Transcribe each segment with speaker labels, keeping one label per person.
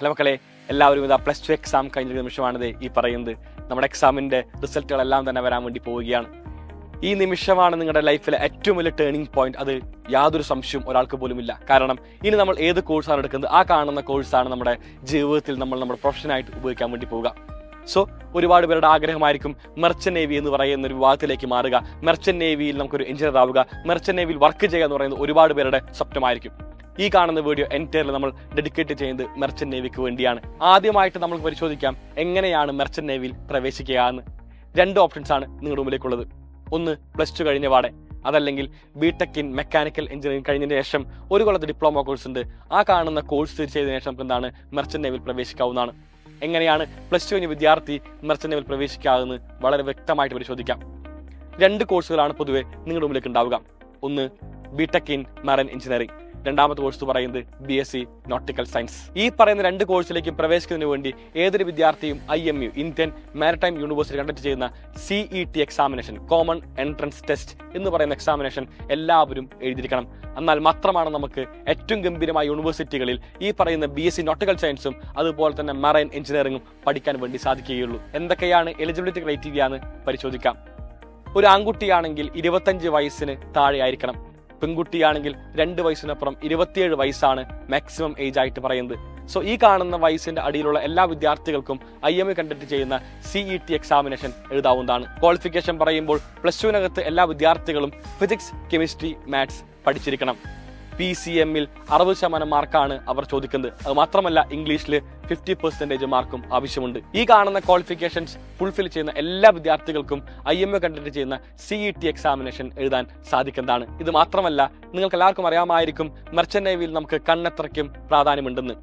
Speaker 1: Hello മക്കളെ, എല്ലാവരും ഇതാ +2 എക്സാം കഴിഞ്ഞ നിമിഷമാണിത് ഈ പറയുന്നത്. നമ്മുടെ എക്സാമിന്റെ റിസൾട്ടുകളെല്ലാം തന്നെ വരാൻ വേണ്ടി പോവുകയാണ്. ഈ നിമിഷമാണ് നിങ്ങളുടെ ലൈഫിലെ ഏറ്റവും വലിയ ടേണിംഗ് പോയിന്റ്. അത് യാതൊരു സംശയവും ഒരാൾക്ക് പോലും ഇല്ല. കാരണം ഇനി നമ്മൾ ഏത് കോഴ്സാണ് എടുക്കുന്നത്, ആ കാണുന്ന കോഴ്സാണ് നമ്മുടെ ജീവിതത്തിൽ നമ്മൾ നമ്മുടെ പ്രൊഫഷനായിട്ട് ഉപയോഗിക്കാൻ വേണ്ടി പോവുക. സോ ഒരുപാട് പേരുടെ ആഗ്രഹമായിരിക്കും മെർച്ചന്റ് നേവി എന്ന് പറയുന്ന ഒരു വിഭാഗത്തിലേക്ക് മാറുക, മെർച്ചന്റ് നേവിയിൽ നമുക്കൊരു എഞ്ചിനീയർ ആവുക, മെർച്ചന്റ് നേവിയിൽ വർക്ക് ചെയ്യുക എന്ന് പറയുന്നത് ഒരുപാട് പേരുടെ സ്വപ്നമായിരിക്കും. ഈ കാണുന്ന വീഡിയോ എൻറ്റയർലി നമ്മൾ ഡെഡിക്കേറ്റ് ചെയ്യുന്നത് മെർച്ചന്റ് നേവിക്ക് വേണ്ടിയാണ്. ആദ്യമായിട്ട് നമുക്ക് പരിശോധിക്കാം എങ്ങനെയാണ് മെർച്ചന്റ് നേവിയിൽ പ്രവേശിക്കുക എന്ന്. 2 ഓപ്ഷൻസ് ആണ് നിങ്ങളുടെ മുമ്പിലേക്കുള്ളത്. ഒന്ന് +2 കഴിഞ്ഞ പാടെ, അതല്ലെങ്കിൽ ബിടെക് ഇൻ മെക്കാനിക്കൽ എഞ്ചിനീയറിംഗ് കഴിഞ്ഞതിന് ശേഷം ഒരു കൊല്ലത്തെ ഡിപ്ലോമ കോഴ്സ് ഉണ്ട്. ആ കാണുന്ന കോഴ്സ് ചെയ്തതിനു ശേഷം നമുക്ക് എന്താണ് മെർച്ചന്റ് നേവിയിൽ പ്രവേശിക്കാവുന്നതാണ്. എങ്ങനെയാണ് +2 കഴിഞ്ഞ വിദ്യാർത്ഥി മെർച്ചന്റ് നേവിയിൽ പ്രവേശിക്കാമെന്ന് വളരെ വ്യക്തമായിട്ട് പരിശോധിക്കാം. 2 കോഴ്സുകളാണ് പൊതുവെ നിങ്ങളുടെ മുമ്പിലേക്ക് ഉണ്ടാവുക. ഒന്ന് ബിടെക് ഇൻ മറൈൻ എഞ്ചിനീയറിംഗ്, രണ്ടാമത്തെ കോഴ്സ് പറയുന്നത് BSc നോട്ടിക്കൽ സയൻസ്. ഈ പറയുന്ന 2 കോഴ്സിലേക്കും പ്രവേശിക്കുന്നതിന് വേണ്ടി ഏതൊരു വിദ്യാർത്ഥിയും IMU Indian maritime university conduct ചെയ്യുന്ന CET examination, common entrance test എന്ന് പറയുന്ന എക്സാമിനേഷൻ എല്ലാവരും എഴുതിയിരിക്കണം. എന്നാൽ മാത്രമാണ് നമുക്ക് ഏറ്റവും ഗംഭീരമായ യൂണിവേഴ്സിറ്റികളിൽ ഈ പറയുന്ന BSc നോട്ടിക്കൽ സയൻസും അതുപോലെ തന്നെ മറൈൻ എഞ്ചിനീയറിംഗും പഠിക്കാൻ വേണ്ടി സാധിക്കുകയുള്ളൂ. എന്തൊക്കെയാണ് എലിജിബിലിറ്റി ക്രൈറ്റീരിയ എന്ന് പരിശോധിക്കാം. ഒരു ആൺകുട്ടിയാണെങ്കിൽ 25 വയസ്സിന് താഴെ ആയിരിക്കണം. പെൺകുട്ടിയാണെങ്കിൽ 2 വയസ്സിനപ്പുറം 27 വയസ്സാണ് മാക്സിമം ഏജ് ആയിട്ട് പറയുന്നത്. സോ ഈ കാണുന്ന വയസ്സിന്റെ അടിയിലുള്ള എല്ലാ വിദ്യാർത്ഥികൾക്കും IMU കണ്ടക്ട് ചെയ്യുന്ന CET എക്സാമിനേഷൻ എഴുതാവുന്നതാണ്. ക്വാളിഫിക്കേഷൻ പറയുമ്പോൾ +2 എല്ലാ വിദ്യാർത്ഥികളും ഫിസിക്സ്, കെമിസ്ട്രി, മാത്സ് പഠിച്ചിരിക്കണം. PCM-ൽ 60% മാർക്കാണ് അവർ ചോദിക്കുന്നത്. അത് മാത്രമല്ല ഇംഗ്ലീഷിൽ 50% മാർക്കും ആവശ്യമുണ്ട്. ഈ കാണുന്ന ക്വാളിഫിക്കേഷൻസ് ഫുൾഫിൽ ചെയ്യുന്ന എല്ലാ വിദ്യാർത്ഥികൾക്കും IMU കണ്ടക്ട് ചെയ്യുന്ന CET എക്സാമിനേഷൻ എഴുതാൻ സാധിക്കുന്നതാണ്. ഇത് മാത്രമല്ല നിങ്ങൾക്ക് എല്ലാവർക്കും അറിയാമായിരിക്കും മെർച്ചന്റ് നേവിയിൽ നമുക്ക് കണ്ണെത്രയ്ക്കും പ്രാധാന്യമുണ്ടെന്ന്.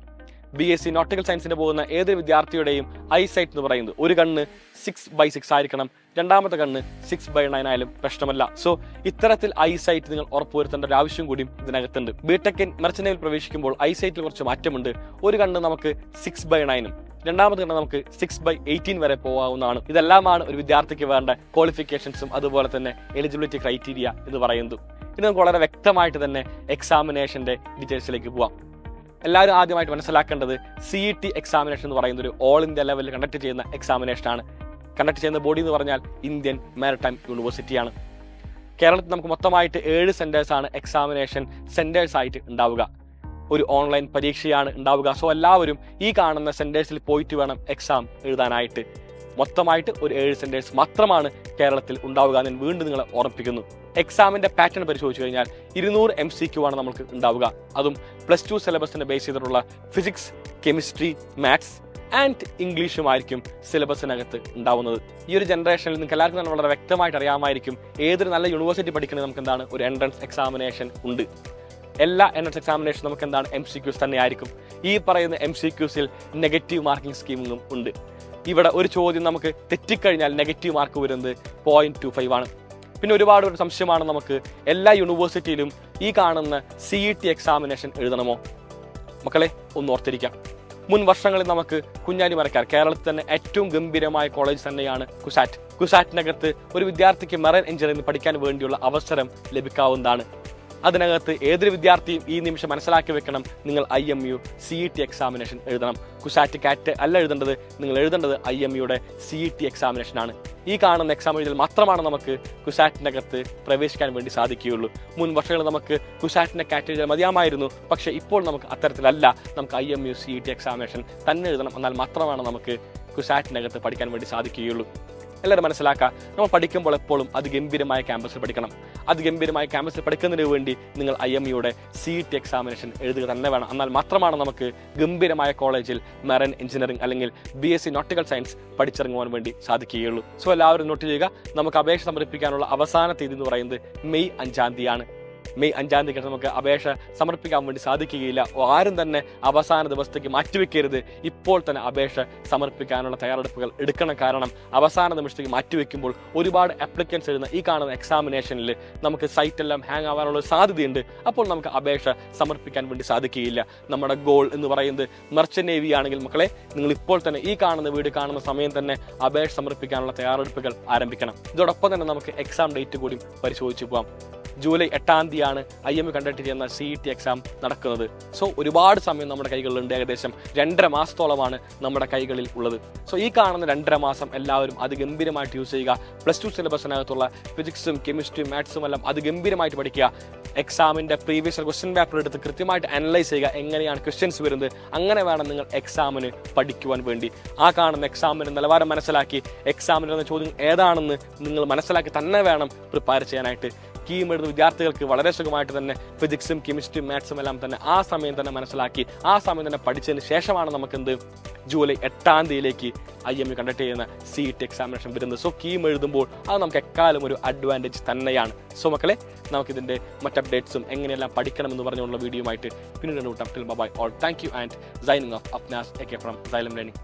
Speaker 1: BSc നോട്ടിക്കൽ സയൻസിന് പോകുന്ന ഏതൊരു വിദ്യാർത്ഥിയുടെയും ഐസൈറ്റ് എന്ന് പറയുന്നത് ഒരു കണ്ണ് 6/6 ആയിരിക്കണം, രണ്ടാമത്തെ കണ്ണ് 6/9 ആയാലും പ്രശ്നമല്ല. സോ ഇത്തരത്തിൽ ഐസൈറ്റ് നിങ്ങൾ ഉറപ്പുവരുത്തേണ്ട ഒരു ആവശ്യം കൂടിയും ഇതിനകത്തുണ്ട്. ബിടെക് മെർച്ചന്റ് നേവിയിൽ പ്രവേശിക്കുമ്പോൾ ഐസൈറ്റിൽ കുറച്ച് മാറ്റമുണ്ട്. ഒരു കണ്ണ് നമുക്ക് 6/9ഉം രണ്ടാമത്തെ കണ്ണ് നമുക്ക് 6/18 വരെ പോകാവുന്നതാണ്. ഇതെല്ലാമാണ് ഒരു വിദ്യാർത്ഥിക്ക് വേണ്ട ക്വാളിഫിക്കേഷൻസും അതുപോലെ തന്നെ എലിജിബിലിറ്റി ക്രൈറ്റീരിയ എന്ന് പറയുന്നത്. ഇത് നമുക്ക് വളരെ വ്യക്തമായിട്ട് തന്നെ എക്സാമിനേഷന്റെ ഡീറ്റെയിൽസിലേക്ക് പോവാം. എല്ലാവരും ആദ്യമായിട്ട് മനസ്സിലാക്കേണ്ടത് CET എക്സാമിനേഷൻ എന്ന് പറയുന്ന ഒരു ഓൾ ഇന്ത്യ ലെവലിൽ കണ്ടക്ട് ചെയ്യുന്ന എക്സാമിനേഷൻ ആണ്. കണ്ടക്ട് ചെയ്യുന്ന ബോഡി എന്ന് പറഞ്ഞാൽ ഇന്ത്യൻ മാരിടൈം യൂണിവേഴ്സിറ്റിയാണ്. കേരളത്തിൽ നമുക്ക് മൊത്തമായിട്ട് 7 സെന്റേഴ്സ് ആണ് എക്സാമിനേഷൻ സെന്റേഴ്സ് ആയിട്ട് ഉണ്ടാവുക. ഒരു ഓൺലൈൻ പരീക്ഷയാണ് ഉണ്ടാവുക. സോ എല്ലാവരും ഈ കാണുന്ന സെന്റേഴ്സിൽ പോയിട്ട് വേണം എക്സാം എഴുതാനായിട്ട്. മൊത്തമായിട്ട് ഒരു 7 സെന്റേഴ്സ് മാത്രമാണ് കേരളത്തിൽ ഉണ്ടാവുക എന്ന് വീണ്ടും നിങ്ങളെ ഓർമ്മിപ്പിക്കുന്നു. എക്സാമിന്റെ പാറ്റേൺ പരിശോധിച്ചു കഴിഞ്ഞാൽ 200 MCQ ആണ് നമുക്ക് ഉണ്ടാവുക. അതും +2 സിലബസിനെ ബേസ് ചെയ്തിട്ടുള്ള ഫിസിക്സ്, കെമിസ്ട്രി, മാത്സ് ആൻഡ് ഇംഗ്ലീഷുമായിരിക്കും സിലബസിനകത്ത് ഉണ്ടാവുന്നത്. ഈ ഒരു ജനറേഷനിൽ നിങ്ങൾക്ക് എല്ലാവർക്കും തന്നെ വളരെ വ്യക്തമായിട്ട് അറിയാമായിരിക്കും ഏതൊരു നല്ല യൂണിവേഴ്സിറ്റി പഠിക്കുന്നത് നമുക്ക് എന്താണ് ഒരു എൻട്രൻസ് എക്സാമിനേഷൻ ഉണ്ട്. എല്ലാ എൻട്രൻസ് എക്സാമിനേഷൻ നമുക്ക് എന്താണ് MCQs തന്നെ ആയിരിക്കും. ഈ പറയുന്ന MCQസിൽ നെഗറ്റീവ് മാർക്കിംഗ് സ്കീമും ഉണ്ട്. ഇവിടെ ഒരു ചോദ്യം നമുക്ക് തെറ്റിക്കഴിഞ്ഞാൽ നെഗറ്റീവ് മാർക്ക് വരുന്നത് 0.25 ആണ്. പിന്നെ ഒരുപാട് ഒരു സംശയമാണ് നമുക്ക് എല്ലാ യൂണിവേഴ്സിറ്റിയിലും ഈ കാണുന്ന CET എക്സാമിനേഷൻ എഴുതണമോ? മക്കളെ ഒന്ന് ഓർത്തിരിക്കാം. മുൻ വർഷങ്ങളിൽ നമുക്ക് കുഞ്ഞാലിമരക്കാർ കേരളത്തിൽ തന്നെ ഏറ്റവും ഗംഭീരമായ കോളേജ് തന്നെയാണ് കുസാറ്റ്. കുസാറ്റിനകത്ത് ഒരു വിദ്യാർത്ഥിക്ക് മറൈൻ എഞ്ചിനീയറിംഗ് പഠിക്കാൻ വേണ്ടിയുള്ള അവസരം ലഭിക്കാവുന്നതാണ്. അതിനകത്ത് ഏതൊരു വിദ്യാർത്ഥിയും ഈ നിമിഷം മനസ്സിലാക്കി വെക്കണം, നിങ്ങൾ IMU CET എക്സാമിനേഷൻ എഴുതണം. കുസാറ്റ് കാറ്റ് അല്ല എഴുതേണ്ടത്, നിങ്ങൾ എഴുതേണ്ടത് IMUയുടെ CET എക്സാമിനേഷൻ ആണ്. ഈ കാണുന്ന എക്സാം എഴുതിയാൽ മാത്രമാണ് നമുക്ക് കുസാറ്റിനകത്ത് പ്രവേശിക്കാൻ വേണ്ടി സാധിക്കുകയുള്ളൂ. മുൻ വർഷങ്ങളിൽ നമുക്ക് കുസാറ്റിന്റെ കാറ്റ് എഴുതാൻ മതിയാമായിരുന്നു. പക്ഷേ ഇപ്പോൾ നമുക്ക് അത്തരത്തിലല്ല. നമുക്ക് IMU CET എക്സാമിനേഷൻ തന്നെ എഴുതണം. എന്നാൽ മാത്രമാണ് നമുക്ക് കുസാറ്റിനകത്ത് പഠിക്കാൻ വേണ്ടി സാധിക്കുകയുള്ളൂ. എല്ലാവരും മനസ്സിലാക്കുക, നമ്മൾ പഠിക്കുമ്പോൾ എപ്പോഴും അതിഗംഭീരമായ ക്യാമ്പസിൽ പഠിക്കണം. അതിഗംഭീരമായ ക്യാമ്പസിൽ പഠിക്കുന്നതിന് വേണ്ടി നിങ്ങൾ IMUയുടെ CET എക്സാമിനേഷൻ എഴുതുക തന്നെ വേണം. എന്നാൽ മാത്രമാണ് നമുക്ക് ഗംഭീരമായ കോളേജിൽ മറൈൻ എഞ്ചിനീയറിംഗ് അല്ലെങ്കിൽ BSc നോട്ടിക്കൽ സയൻസ് പഠിച്ചിറങ്ങുവാൻ വേണ്ടി സാധിക്കുകയുള്ളൂ. സോ എല്ലാവരും നോട്ട് ചെയ്യുക. നമുക്ക് അപേക്ഷ സമർപ്പിക്കാനുള്ള അവസാന തീയതി എന്ന് പറയുന്നത് മെയ് 5-ാം തീയതിയാണ്. മെയ് 5-ാം തീയതി നമുക്ക് അപേക്ഷ സമർപ്പിക്കാൻ വേണ്ടി സാധിക്കുകയില്ല. ആരും തന്നെ അവസാന ദിവസത്തേക്ക് മാറ്റിവെക്കരുത്. ഇപ്പോൾ തന്നെ അപേക്ഷ സമർപ്പിക്കാനുള്ള തയ്യാറെടുപ്പുകൾ എടുക്കണം. കാരണം അവസാന നിമിഷത്തേക്ക് മാറ്റിവെക്കുമ്പോൾ ഒരുപാട് അപ്ലിക്കൻസ് എഴുതുന്ന ഈ കാണുന്ന എക്സാമിനേഷനിൽ നമുക്ക് സൈറ്റ് എല്ലാം ഹാങ് ആവാനുള്ള സാധ്യതയുണ്ട്. അപ്പോൾ നമുക്ക് അപേക്ഷ സമർപ്പിക്കാൻ വേണ്ടി സാധിക്കുകയില്ല. നമ്മുടെ ഗോൾ എന്ന് പറയുന്നത് മെർച്ചന്റ് നേവി ആണെങ്കിൽ മക്കളെ നിങ്ങൾ ഇപ്പോൾ തന്നെ ഈ കാണുന്ന വീഡിയോ കാണുന്ന സമയം തന്നെ അപേക്ഷ സമർപ്പിക്കാനുള്ള തയ്യാറെടുപ്പുകൾ ആരംഭിക്കണം. ഇതോടൊപ്പം തന്നെ നമുക്ക് എക്സാം ഡേറ്റ് കൂടി പരിശോധിച്ചു പോകാം. ജൂലൈ 8-ാം തീയതിയാണ് IMU കണ്ടക്ട് ചെയ്യുന്ന CET എക്സാം നടക്കുന്നത്. സോ ഒരുപാട് സമയം നമ്മുടെ കൈകളിലുണ്ട്. ഏകദേശം 2.5 മാസത്തോളമാണ് നമ്മുടെ കൈകളിൽ ഉള്ളത്. സോ ഈ കാണുന്ന 2.5 മാസം എല്ലാവരും അതിഗംഭീരമായിട്ട് യൂസ് ചെയ്യുക. +2 സിലബസിനകത്തുള്ള ഫിസിക്സും കെമിസ്ട്രിയും മാത്സും എല്ലാം അതിഗംഭീരമായിട്ട് പഠിക്കുക. എക്സാമിൻ്റെ പ്രീവിയസ് ക്വസ്റ്റ്യൻ പേപ്പർ എടുത്ത് കൃത്യമായിട്ട് അനലൈസ് ചെയ്യുക. എങ്ങനെയാണ് ക്വസ്റ്റ്യൻസ് വരുന്നത്, അങ്ങനെ വേണം നിങ്ങൾ എക്സാമിന് പഠിക്കുവാൻ വേണ്ടി. ആ കാണുന്ന എക്സാമിന് നിലവാരം മനസ്സിലാക്കി എക്സാമിന് വരുന്ന ചോദ്യം ഏതാണെന്ന് നിങ്ങൾ മനസ്സിലാക്കി തന്നെ വേണം പ്രിപ്പയർ ചെയ്യാനായിട്ട്. കീം എഴുതുന്ന വിദ്യാർത്ഥികൾക്ക് വളരെ സുഖമായിട്ട് തന്നെ ഫിസിക്സും കെമിസ്ട്രിയും മാത്സും എല്ലാം തന്നെ ആ സമയം തന്നെ മനസ്സിലാക്കി ആ സമയം തന്നെ പഠിച്ചതിന് ശേഷമാണ് നമുക്കെന്ത് ജൂലൈ 8-ാം തീയതിയിലേക്ക് IMU കണ്ടക്ട് ചെയ്യുന്ന CET എക്സാമിനേഷൻ വരുന്നത്. സോ കീം എഴുതുമ്പോൾ അത് നമുക്ക് എക്കാലം ഒരു അഡ്വാൻറ്റേജ് തന്നെയാണ്. സോ മക്കളെ, നമുക്കിതിൻ്റെ മറ്റ് അപ്ഡേറ്റ്സും എങ്ങനെയെല്ലാം പഠിക്കണമെന്ന് പറഞ്ഞുള്ള വീഡിയോ ആയിട്ട് പിന്നീട് കൂട്ടാം. Till bye all, thank you and signing off അപ്നാസ് AK ഫ്രം Xylem Learning.